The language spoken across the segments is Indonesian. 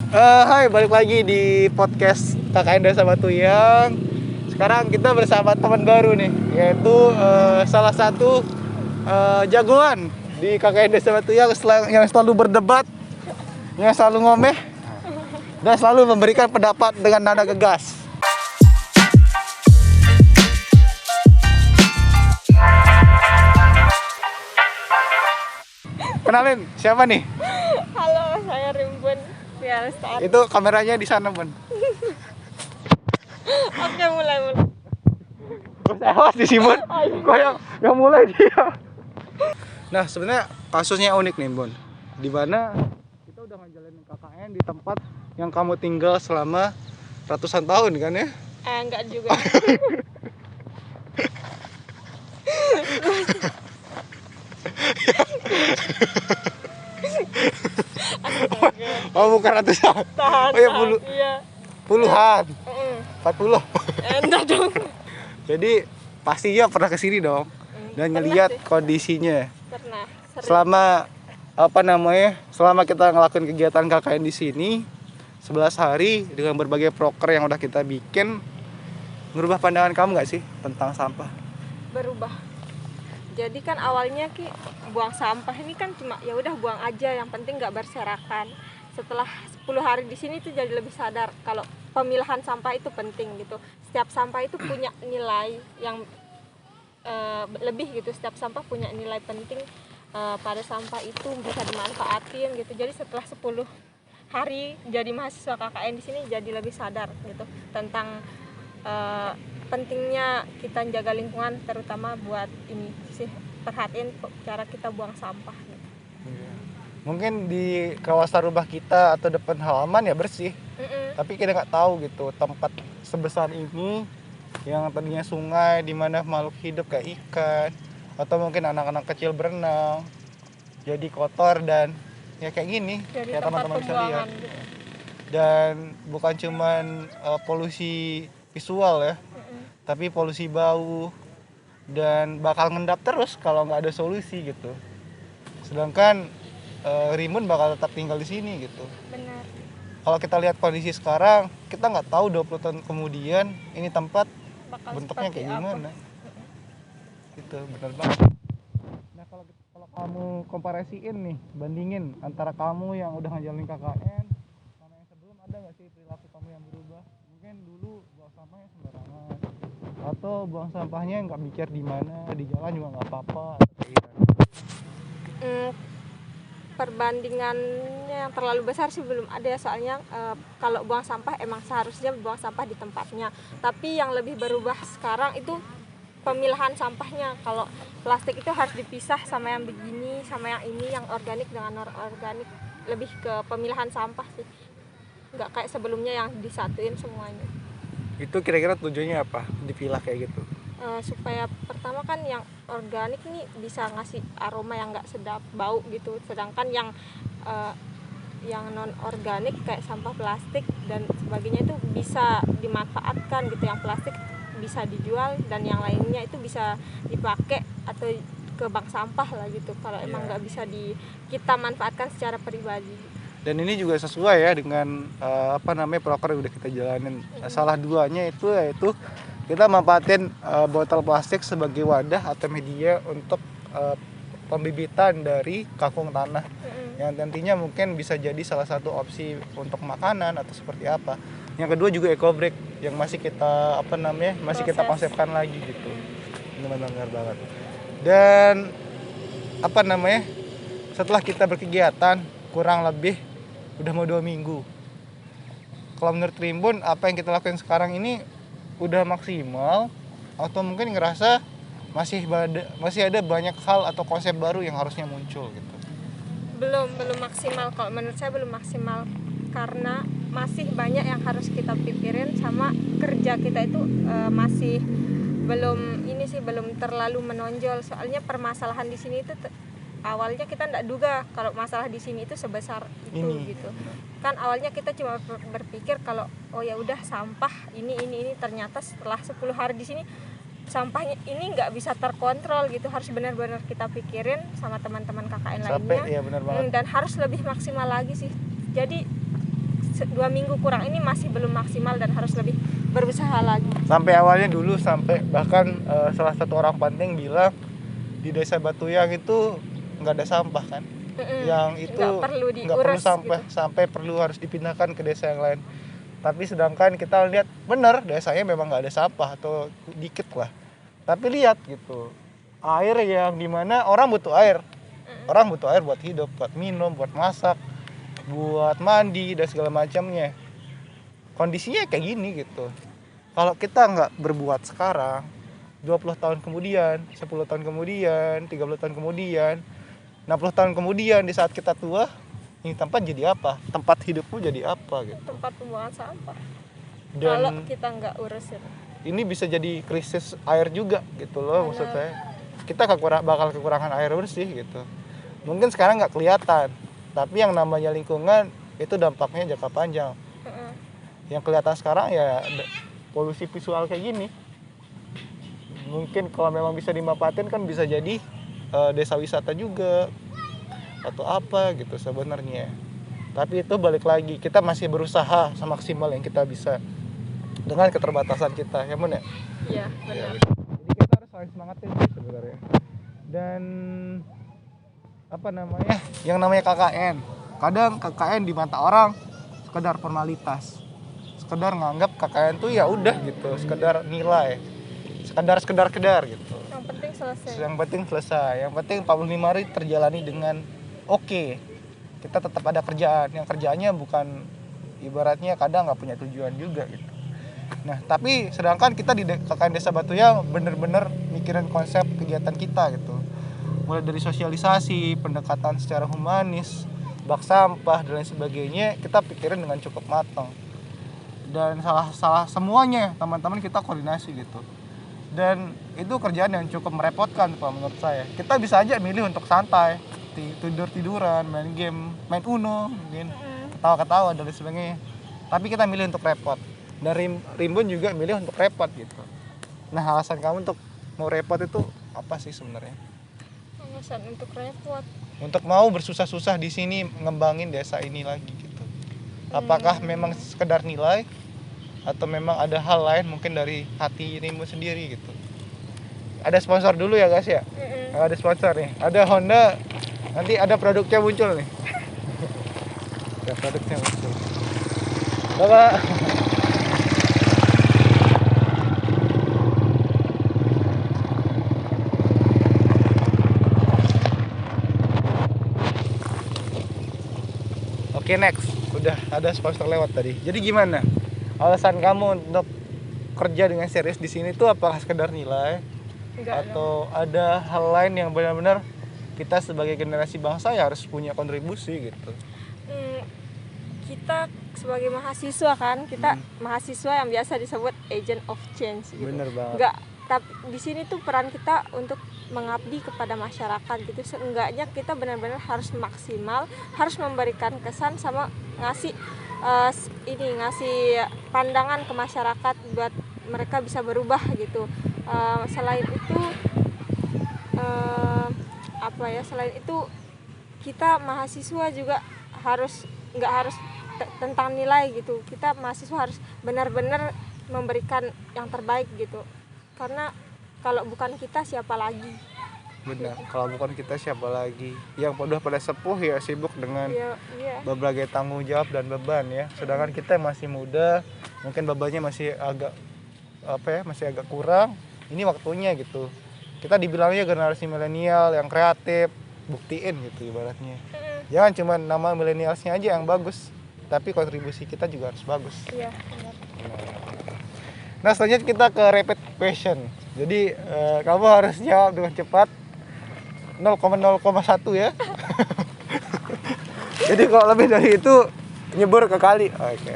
Hai, balik lagi di podcast KKN Desa Batuyang. Sekarang kita bersama teman baru nih, yaitu salah satu jagoan di KKN Desa Batuyang yang selalu berdebat, yang selalu ngomeh, dan selalu memberikan pendapat dengan nada gegas. Kenalin, siapa nih? Halo, saya Rimbun Fialstar. Itu kameranya di sana, Bun. Oke, mulai. Saya host di sini, Bun. Kok yang mulai dia? Nah, sebenarnya kasusnya unik nih, Bun. Di mana kita udah ngejalanin KKN di tempat yang kamu tinggal selama ratusan tahun kan ya? Enggak juga. Oh, bukan ratusan. Tahan. Oh ya, Iya. puluhan. 40. Enggak dong. Jadi pastinya pernah kesini dong dan ngelihat kondisinya. Pernah. Sering. Selama kita ngelakuin kegiatan KKN di sini 11 hari dengan berbagai proker yang udah kita bikin, ngerubah pandangan kamu nggak sih tentang sampah? Berubah. Jadi kan awalnya buang sampah ini kan cuma ya udah buang aja, yang penting nggak berserakan. Setelah 10 hari di sini tuh jadi lebih sadar kalau pemilahan sampah itu penting gitu. Setiap sampah itu punya nilai yang lebih gitu. Setiap sampah punya nilai penting pada sampah itu bisa dimanfaatin gitu. Jadi setelah 10 hari jadi mahasiswa KKN di sini jadi lebih sadar gitu tentang pentingnya kita jaga lingkungan, terutama buat ini sih, perhatiin cara kita buang sampah gitu. Mungkin di kawasan rumah kita atau depan halaman ya bersih, tapi kita nggak tahu gitu tempat sebesar ini yang tadinya sungai di mana makhluk hidup kayak ikan atau mungkin anak-anak kecil berenang jadi kotor dan ya kayak gini, Jadi kayak tempat teman-teman bisa lihat. pembuangan gitu. Dan bukan cuman polusi visual ya, tapi polusi bau dan bakal ngendap terus kalau nggak ada solusi gitu. Sedangkan Rimbun bakal tetap tinggal di sini gitu. Benar. Kalau kita lihat kondisi sekarang, kita nggak tahu 20 tahun kemudian ini tempat Bakal bentuknya seperti kayak apa. gimana. Gitu, benar banget. Nah, kalau kamu komparasiin nih, bandingin antara kamu yang udah ngejalanin KKN sama yang sebelum, ada nggak sih perilaku kamu yang berubah? Mungkin dulu buang sampahnya sembarangan atau buang sampahnya nggak mikir di mana, di jalan juga nggak apa-apa atau kayak gitu. Perbandingannya yang terlalu besar sih belum ada ya, soalnya kalau buang sampah emang seharusnya buang sampah di tempatnya, tapi yang lebih berubah sekarang itu pemilahan sampahnya. Kalau plastik itu harus dipisah sama yang begini, sama yang ini, yang organik dengan non-organik. Lebih ke pemilahan sampah sih, nggak kayak sebelumnya yang disatuin semuanya. Itu kira-kira tujuannya apa dipilah kayak gitu? Supaya pertama kan yang organik nih bisa ngasih aroma yang nggak sedap, bau gitu, sedangkan yang non organik kayak sampah plastik dan sebagainya itu bisa dimanfaatkan gitu. Yang plastik bisa dijual dan yang lainnya itu bisa dipakai atau ke bank sampah lah gitu, kalau emang nggak bisa kita manfaatkan secara pribadi. Dan ini juga sesuai ya dengan proker yang udah kita jalanin. Salah duanya itu yaitu kita manfaatin botol plastik sebagai wadah atau media untuk pembibitan dari kangkung tanah, yang nantinya mungkin bisa jadi salah satu opsi untuk makanan atau seperti apa. Yang kedua juga eco-break yang masih kita kita konsepkan lagi gitu. Benar-benar banget. Dan setelah kita berkegiatan kurang lebih udah mau 2 minggu. Kalau menurut Rimbun, apa yang kita lakukan sekarang ini udah maksimal atau mungkin ngerasa masih ada banyak hal atau konsep baru yang harusnya muncul gitu? Belum maksimal. Kalau menurut saya belum maksimal karena masih banyak yang harus kita pikirin, sama kerja kita itu masih belum terlalu menonjol. Soalnya permasalahan di sini itu awalnya kita nggak duga kalau masalah di sini itu sebesar itu gitu. Kan awalnya kita cuma berpikir kalau oh ya udah sampah ini, ternyata setelah 10 hari di sini sampahnya ini nggak bisa terkontrol gitu, harus benar-benar kita pikirin sama teman-teman KKN lainnya. Ya, benar banget. Dan harus lebih maksimal lagi sih. Jadi 2 minggu kurang ini masih belum maksimal dan harus lebih berusaha lagi. Sampai awalnya dulu sampai bahkan salah satu orang penting bilang di Desa Batuyang itu nggak ada sampah kan. Yang itu nggak perlu sampah gitu. Sampai perlu harus dipindahkan ke desa yang lain. Tapi sedangkan kita lihat benar desanya memang nggak ada sampah atau dikit lah. Tapi lihat gitu, air yang dimana orang butuh air. Orang butuh air buat hidup, buat minum, buat masak, buat mandi dan segala macamnya. Kondisinya kayak gini gitu. Kalau kita nggak berbuat sekarang, 20 tahun kemudian, 10 tahun kemudian, 30 tahun kemudian, 60 tahun kemudian di saat kita tua, ini tempat jadi apa? Tempat hidupmu jadi apa gitu. Tempat pembuangan sampah. Dan kalau kita nggak urusin. Ini bisa jadi krisis air juga gitu loh. Maksud saya. Kita bakal kekurangan air bersih gitu. Mungkin sekarang nggak kelihatan, tapi yang namanya lingkungan itu dampaknya jangka panjang. Yang kelihatan sekarang ya polusi visual kayak gini. Mungkin kalau memang bisa dimanfaatin kan bisa jadi desa wisata juga atau apa gitu sebenarnya. Tapi itu balik lagi, kita masih berusaha semaksimal yang kita bisa dengan keterbatasan kita, ya Mun ya? Iya, benar. Jadi kita harus saling semangatin sih sebenarnya. Dan apa namanya? Yang namanya KKN. Kadang KKN di mata orang sekedar formalitas. Sekedar nganggap KKN tuh ya udah gitu, sekedar nilai. Sekedar gitu. Yang penting selesai. Yang penting 45 hari terjalani dengan oke. Kita tetap ada kerjaan. Yang kerjaannya bukan ibaratnya kadang nggak punya tujuan juga gitu. Nah, tapi sedangkan kita di KKN Desa Batuyang bener-bener mikirin konsep kegiatan kita gitu. Mulai dari sosialisasi, pendekatan secara humanis, bak sampah dan lain sebagainya, kita pikirin dengan cukup matang. Dan salah semuanya teman-teman kita koordinasi gitu. Dan itu kerjaan yang cukup merepotkan kalau menurut saya. Kita bisa aja milih untuk santai, tiduran, main game, main Uno, mungkin ketawa-ketawa dan lain sebagainya. Tapi kita milih untuk repot. Dan Rimbun juga milih untuk repot gitu. Nah, alasan kamu untuk mau repot itu apa sih sebenarnya? Alasan untuk repot. Untuk mau bersusah-susah di sini ngembangin desa ini lagi gitu. Apakah memang sekedar nilai atau memang ada hal lain mungkin dari hati Rimbun sendiri gitu? Ada sponsor dulu ya guys ya? Ada sponsor nih. Ada Honda. Nanti ada produknya muncul nih. Ada produknya muncul. Bapak. Oke, next. Udah ada sponsor lewat tadi. Jadi gimana? Alasan kamu untuk kerja dengan serius di sini tuh apakah sekedar nilai? Atau ada hal lain yang benar-benar kita sebagai generasi bangsa ya harus punya kontribusi gitu? Kita sebagai mahasiswa kan, kita mahasiswa yang biasa disebut agent of change gitu. Bener banget. Enggak, tapi di sini tuh peran kita untuk mengabdi kepada masyarakat gitu. Seenggaknya kita benar-benar harus maksimal, harus memberikan kesan sama ngasih ngasih pandangan ke masyarakat buat mereka bisa berubah gitu. Selain itu selain itu kita mahasiswa juga nggak harus tentang nilai gitu. Kita mahasiswa harus benar-benar memberikan yang terbaik gitu. Karena kalau bukan kita siapa lagi? Benar, kalau bukan kita siapa lagi? Yang udah pada sepuh ya sibuk dengan berbagai tanggung jawab dan beban ya. Sedangkan kita masih muda, mungkin bebannya masih agak kurang. Ini waktunya gitu. Kita dibilangnya generasi milenial yang kreatif, buktiin gitu ibaratnya. Jangan cuma nama milenialsnya aja yang bagus, tapi kontribusi kita juga harus bagus. Iya, benar. Nah, selanjutnya kita ke rapid question. Jadi kamu harus jawab dengan cepat 0,0,1 ya. Jadi kalau lebih dari itu nyebur ke kali. Oke.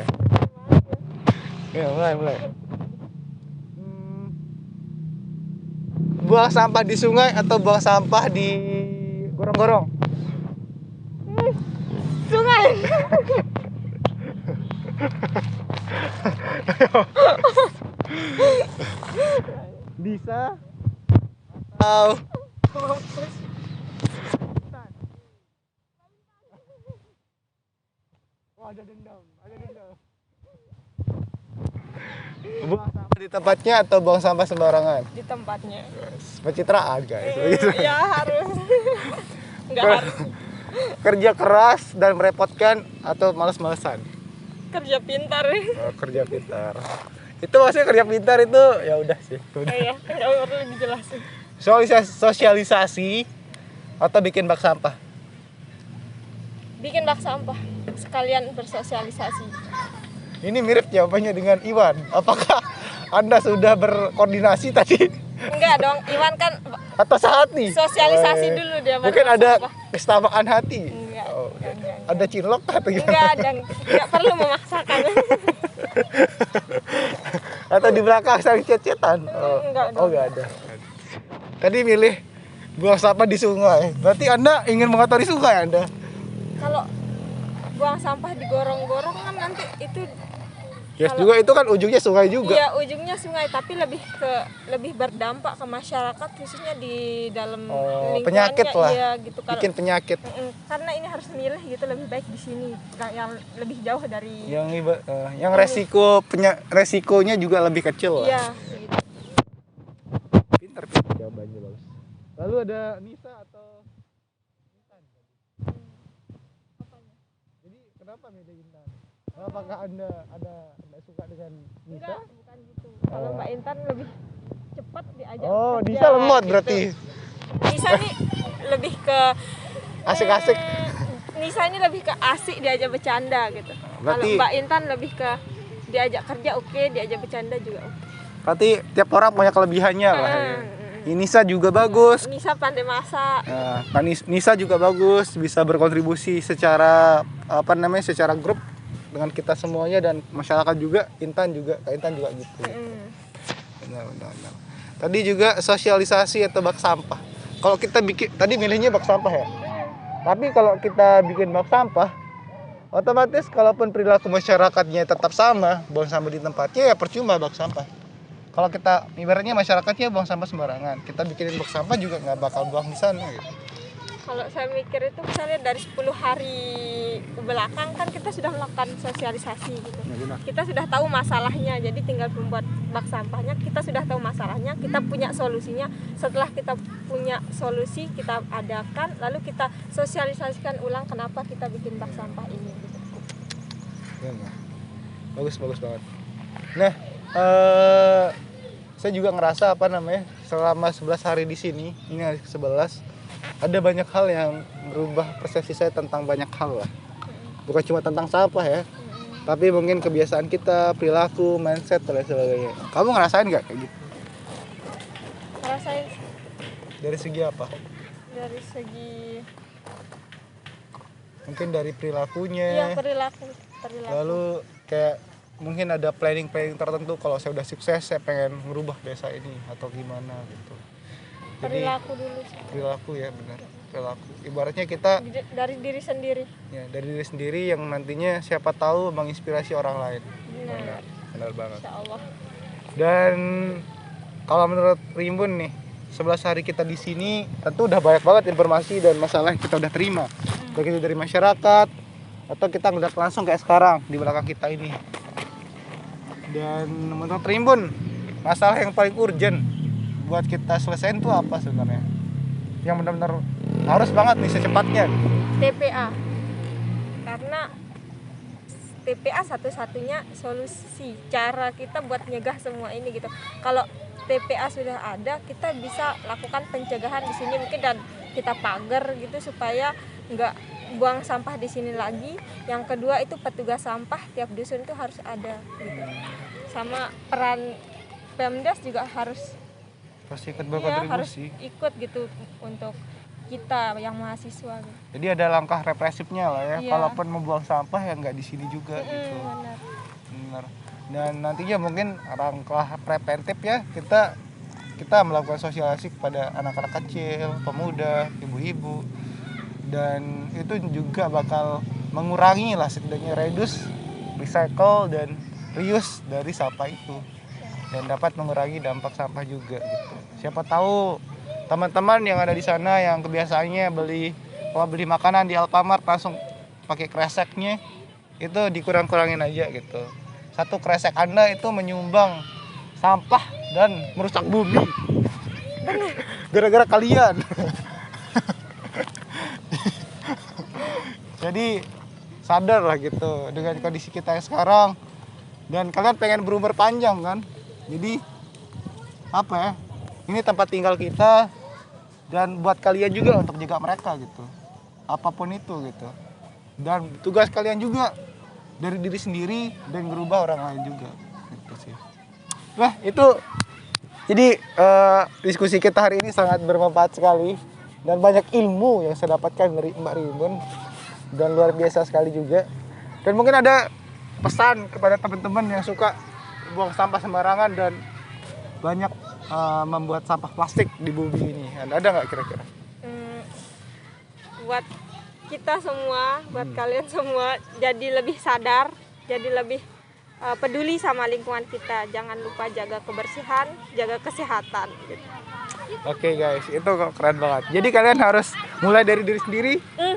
Ya, mulai. Buang sampah di sungai atau buang sampah di gorong-gorong? Sungai. Bisa atau wah, ada Buang sampah di tempatnya atau buang sampah sembarangan? Di tempatnya. Pencitraan guys. Ya harus. Nggak harus. Kerja keras dan merepotkan atau malas-malesan? Kerja pintar. Kerja pintar. Itu maksudnya kerja pintar itu ya udah sih. Udah. Iya, nggak perlu dijelasin. Sosialisasi atau bikin bak sampah? Bikin bak sampah. Sekalian bersosialisasi. Ini mirip jawabannya dengan Iwan. Apakah Anda sudah berkoordinasi tadi? Enggak dong, Iwan kan Atau sehati? sosialisasi dulu dia. baru Mungkin bak ada sampah. kesamaan hati. Enggak. Oh, enggak. ada cinlok atau gimana? Enggak ada, enggak perlu memaksakan. Atau di belakang saling cet-cetan? Enggak dong. Oh, enggak ada. Tadi milih buang sampah di sungai. Berarti Anda ingin mengotori sungai Anda? Kalau buang sampah di gorong-gorong kan nanti itu Yes, juga itu kan ujungnya sungai juga. iya ujungnya sungai, tapi lebih berdampak ke masyarakat khususnya di dalam lingkungannya. Penyakit lah. Iya gitu. Bikin penyakit. Karena ini harus milih gitu, lebih baik di sini yang lebih jauh dari Yang resikonya juga lebih kecil lah. iya gitu. Pintar jawabannya bagus. Lalu ada Nisa atau Intan? Apanya? Jadi kenapa milih Intan? Apakah Anda suka dengan Nisa? Enggak, bukan gitu. Kalau Mbak Intan lebih cepat diajak Oh, kerja, Nisa lemot gitu. berarti. Nisa nih lebih ke Asik-asik. Nisa ini lebih ke asik diajak bercanda gitu. Kalau Berarti- Mbak Intan lebih ke diajak kerja oke, diajak bercanda juga oke. Berarti tiap orang punya kelebihannya lah. Ya. Nisa juga bagus. Nisa pandai masak. Nah, Nisa juga bagus, bisa berkontribusi secara secara grup dengan kita semuanya dan masyarakat juga. Intan juga gitu. Benar. Tadi juga sosialisasi atau bak sampah. Kalau kita bikin tadi milihnya bak sampah ya. Tapi kalau kita bikin bak sampah, otomatis kalaupun perilaku masyarakatnya tetap sama, buang sampah di tempatnya ya percuma bak sampah. Kalau kita ibaratnya masyarakatnya buang sampah sembarangan, kita bikinin bak sampah juga nggak bakal buang di sana gitu. Kalau saya mikir itu misalnya dari 10 hari ke belakang kan kita sudah melakukan sosialisasi gitu. Kita sudah tahu masalahnya, jadi tinggal membuat bak sampahnya. Kita sudah tahu masalahnya, kita punya solusinya. Setelah kita punya solusi, kita adakan, lalu kita sosialisasikan ulang kenapa kita bikin bak sampah ini gitu. Bagus banget. Nah, saya juga ngerasa selama 11 hari di sini, ini hari ke-11, ada banyak hal yang berubah persepsi saya tentang banyak hal lah. Bukan cuma tentang sampah ya, tapi mungkin kebiasaan kita, perilaku, mindset dan lain sebagainya. Kamu ngerasain nggak kayak gitu? Rasain Dari segi apa? dari segi Mungkin dari perilakunya. iya perilaku. Lalu kayak mungkin ada planning tertentu, kalau saya udah sukses saya pengen merubah desa ini atau gimana gitu. Jadi Perilaku dulu sih. perilaku ya, benar, perilaku. Ibaratnya kita Dari diri sendiri. ya dari diri sendiri yang nantinya siapa tahu menginspirasi orang lain. Benar banget. Insya Allah. Dan kalau menurut Rimbun nih, 11 hari kita di sini tentu udah banyak banget informasi dan masalah yang kita udah terima. Baik itu dari masyarakat atau kita ngeliat langsung kayak sekarang di belakang kita ini. Dan menurut Rimbun, masalah yang paling urgent buat kita selesaiin itu apa sebenarnya? Yang benar-benar harus banget nih secepatnya. TPA. Karena TPA satu-satunya solusi cara kita buat nyegah semua ini gitu. Kalau TPA sudah ada, kita bisa lakukan pencegahan di sini mungkin, dan kita pagar gitu supaya nggak buang sampah di sini lagi. Yang kedua itu petugas sampah tiap dusun itu harus ada gitu. Sama peran Pemdas juga harus ikut harus berkontribusi. ikut gitu untuk kita yang mahasiswa gitu. Jadi ada langkah represifnya lah ya. Iya. Kalaupun mau buang sampah ya nggak di sini juga gitu. Benar. Dan nantinya mungkin langkah preventif ya, kita melakukan sosialisasi kepada anak-anak kecil, pemuda, ibu-ibu, dan itu juga bakal mengurangi lah setidaknya reduce, recycle dan reuse dari sampah itu, dan dapat mengurangi dampak sampah juga gitu. Siapa tahu teman-teman yang ada di sana yang kebiasaannya beli makanan di Alfamart langsung pakai kreseknya, itu dikurang-kurangin aja gitu. Satu kresek Anda itu menyumbang sampah dan merusak bumi. Gara-gara kalian. Jadi sadar lah gitu dengan kondisi kita yang sekarang, dan kalian pengen berumur panjang kan. Jadi apa ya, ini tempat tinggal kita, dan buat kalian juga untuk jaga mereka gitu, apapun itu gitu. Dan tugas kalian juga dari diri sendiri dan merubah orang lain juga gitu sih. Nah itu jadi diskusi kita hari ini sangat bermanfaat sekali, dan banyak ilmu yang saya dapatkan dari Mbak Rimbun, dan luar biasa sekali juga. Dan mungkin ada pesan kepada teman-teman yang suka buang sampah sembarangan dan banyak membuat sampah plastik di bumi ini. Ada nggak kira-kira? Buat kita semua, buat kalian semua, jadi lebih sadar, jadi lebih peduli sama lingkungan kita. Jangan lupa jaga kebersihan, jaga kesehatan gitu. Oke guys, itu keren banget. Jadi kalian harus mulai dari diri sendiri,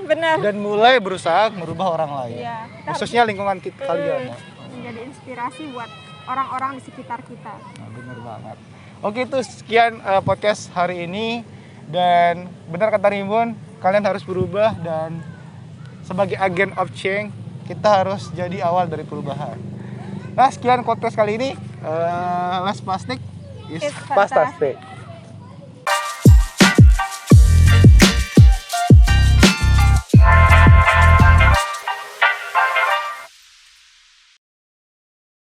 benar. dan mulai berusaha merubah orang lain. Iya. Khususnya lingkungan kita kalian. Ya. Menjadi inspirasi buat orang-orang di sekitar kita. Nah, bener banget. Oke, itu sekian podcast hari ini, dan benar kata Rimbun, kalian harus berubah, dan sebagai agen of change kita harus jadi awal dari perubahan. Nah, sekian podcast kali ini. Less plastic is It's fantastic.